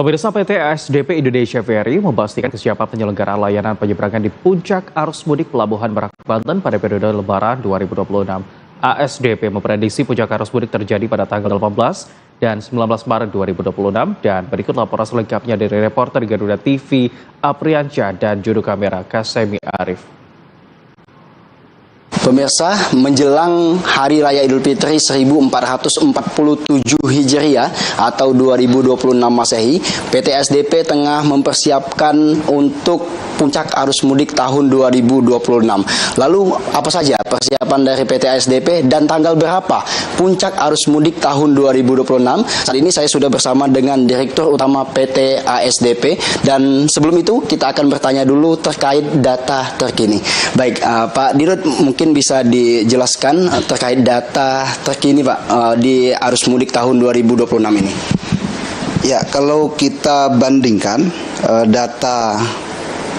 Pemirsa, PT ASDP Indonesia Ferry memastikan kesiapan penyelenggaraan layanan penyeberangan di puncak arus mudik Pelabuhan Merak, Banten pada periode Lebaran 2026. ASDP memprediksi puncak arus mudik terjadi pada tanggal 18 dan 19 Maret 2026. Dan berikut laporan selengkapnya dari reporter Garuda TV Apriansyah dan juru kamera Kasemi Arif. Pemirsa, menjelang Hari Raya Idul Fitri 1447 Hijriah atau 2026 Masehi, PT ASDP tengah mempersiapkan untuk puncak arus mudik tahun 2026. Lalu apa saja persiapan dari PT ASDP dan tanggal berapa puncak arus mudik tahun 2026? Saat ini saya sudah bersama dengan Direktur Utama PT ASDP, dan sebelum itu kita akan bertanya dulu terkait data terkini. Baik, Pak Dirut, mungkin bisa dijelaskan terkait data terkini Pak di arus mudik tahun 2026 ini. Ya, kalau kita bandingkan data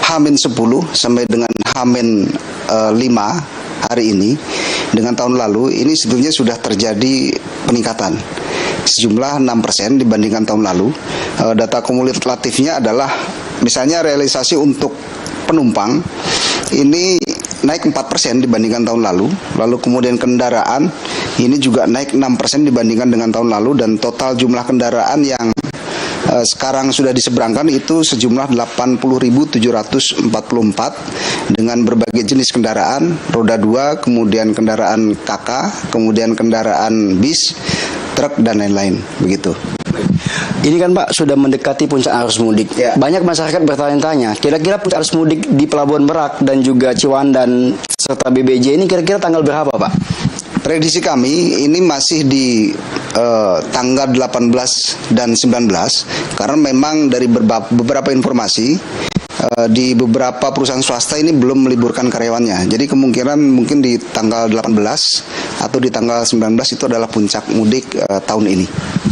H-10 sampai dengan H-5 hari ini dengan tahun lalu, ini sebetulnya sudah terjadi peningkatan sejumlah 6% dibandingkan tahun lalu. Data kumulatifnya adalah misalnya realisasi untuk penumpang ini naik 4% dibandingkan tahun lalu. Lalu kemudian kendaraan ini juga naik 6% dibandingkan dengan tahun lalu, dan total jumlah kendaraan yang sekarang sudah diseberangkan itu sejumlah 80.744 dengan berbagai jenis kendaraan, roda 2, kemudian kendaraan KK, kemudian kendaraan bis, truk, dan lain-lain, begitu. Ini kan Pak sudah mendekati puncak arus mudik. Ya. Banyak masyarakat bertanya-tanya, kira-kira puncak arus mudik di Pelabuhan Merak dan juga Ciwandan serta BBJ ini kira-kira tanggal berapa Pak? Prediksi kami ini masih di tanggal 18 dan 19, karena memang dari beberapa informasi di beberapa perusahaan swasta ini belum meliburkan karyawannya. Jadi kemungkinan mungkin di tanggal 18 atau di tanggal 19 itu adalah puncak mudik tahun ini.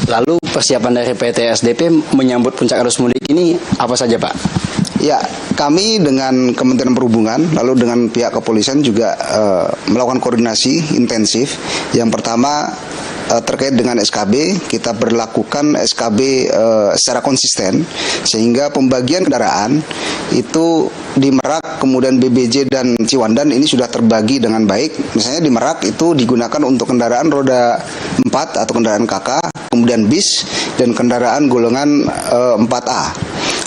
Lalu persiapan dari PT ASDP menyambut puncak arus mudik ini apa saja Pak? Ya, kami dengan Kementerian Perhubungan lalu dengan pihak kepolisian juga melakukan koordinasi intensif. Yang pertama terkait dengan SKB, kita berlakukan SKB secara konsisten sehingga pembagian kendaraan itu di Merak, kemudian BBJ dan Ciwandan ini sudah terbagi dengan baik. Misalnya di Merak itu digunakan untuk kendaraan roda 4 atau kendaraan KK, kemudian bis dan kendaraan golongan 4A.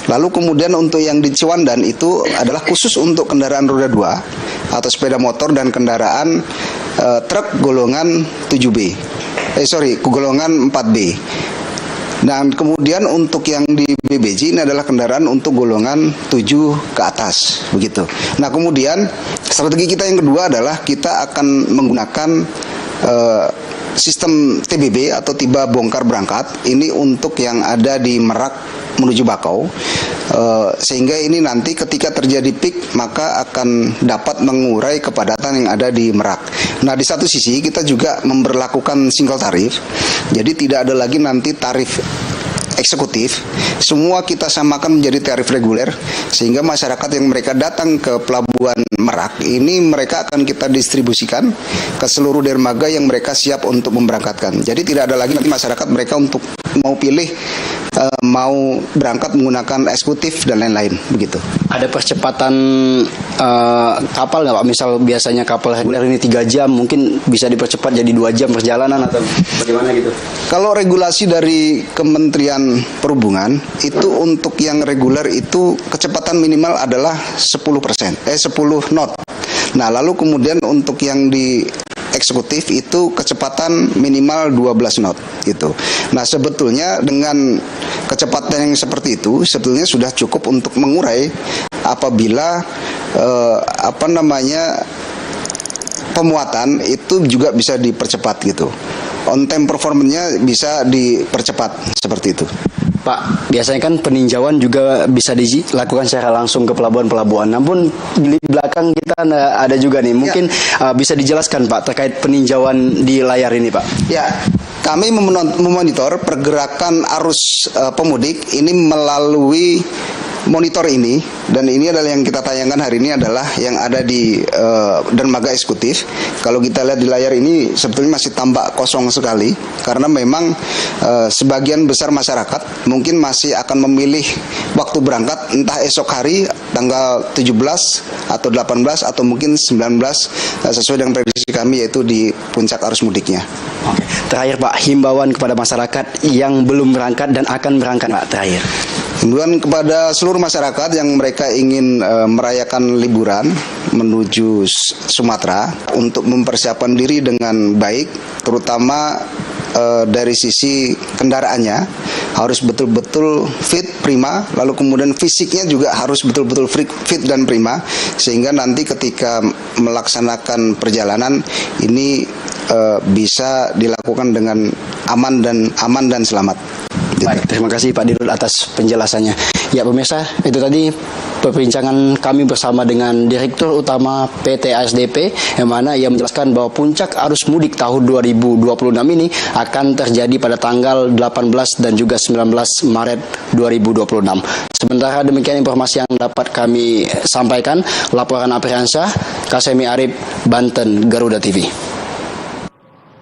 Lalu kemudian untuk yang di Ciwandan itu adalah khusus untuk kendaraan roda 2 atau sepeda motor dan kendaraan truk golongan 7B. Golongan 4B. Dan kemudian untuk yang di BBJ ini adalah kendaraan untuk golongan 7 ke atas, begitu. Nah, kemudian strategi kita yang kedua adalah kita akan menggunakan sistem TBB atau tiba bongkar berangkat ini untuk yang ada di Merak menuju Bakau, sehingga ini nanti ketika terjadi peak maka akan dapat mengurai kepadatan yang ada di Merak. Nah, di satu sisi kita juga memberlakukan single tarif, jadi tidak ada lagi nanti tarif eksekutif, semua kita samakan menjadi tarif reguler, sehingga masyarakat yang mereka datang ke Pelabuhan Merak ini mereka akan kita distribusikan ke seluruh dermaga yang mereka siap untuk memberangkatkan. Jadi tidak ada lagi nanti masyarakat mereka untuk mau pilih mau berangkat menggunakan eksekutif dan lain-lain, begitu. Ada percepatan kapal nggak Pak? Misal biasanya kapal reguler ini 3 jam, mungkin bisa dipercepat jadi 2 jam perjalanan atau bagaimana gitu? Kalau regulasi dari Kementerian Perhubungan itu untuk yang reguler itu kecepatan minimal adalah 10 knot. Nah, lalu kemudian untuk yang di eksekutif itu kecepatan minimal 12 knot gitu. Nah, sebetulnya dengan kecepatan yang seperti itu sebetulnya sudah cukup untuk mengurai apabila pemuatan itu juga bisa dipercepat gitu. On time performance-nya bisa dipercepat seperti itu. Pak, biasanya kan peninjauan juga bisa dilakukan secara langsung ke pelabuhan-pelabuhan. Namun di belakang kita ada juga nih, mungkin bisa dijelaskan Pak terkait peninjauan di layar ini Pak. Ya, kami memonitor pergerakan arus pemudik ini melalui monitor ini, dan ini adalah yang kita tayangkan hari ini adalah yang ada di dermaga eksekutif. Kalau kita lihat di layar ini sebetulnya masih tampak kosong sekali karena memang sebagian besar masyarakat mungkin masih akan memilih waktu berangkat entah esok hari tanggal 17 atau 18 atau mungkin 19 sesuai dengan prediksi kami yaitu di puncak arus mudiknya. Oke. Terakhir Pak, himbauan kepada masyarakat yang belum berangkat dan akan berangkat Pak, terakhir. Himbauan kepada seluruh masyarakat yang mereka ingin merayakan liburan menuju Sumatera untuk mempersiapkan diri dengan baik, terutama dari sisi kendaraannya harus betul-betul fit, prima, lalu kemudian fisiknya juga harus betul-betul fit dan prima, sehingga nanti ketika melaksanakan perjalanan ini bisa dilakukan dengan aman dan selamat. Baik, terima kasih Pak Dirut atas penjelasannya. Ya pemirsa, itu tadi perbincangan kami bersama dengan Direktur Utama PT ASDP, yang mana ia menjelaskan bahwa puncak arus mudik tahun 2026 ini akan terjadi pada tanggal 18 dan juga 19 Maret 2026. Sementara demikian informasi yang dapat kami sampaikan. Laporan Apriansyah, Kasemi Arif, Banten, Garuda TV.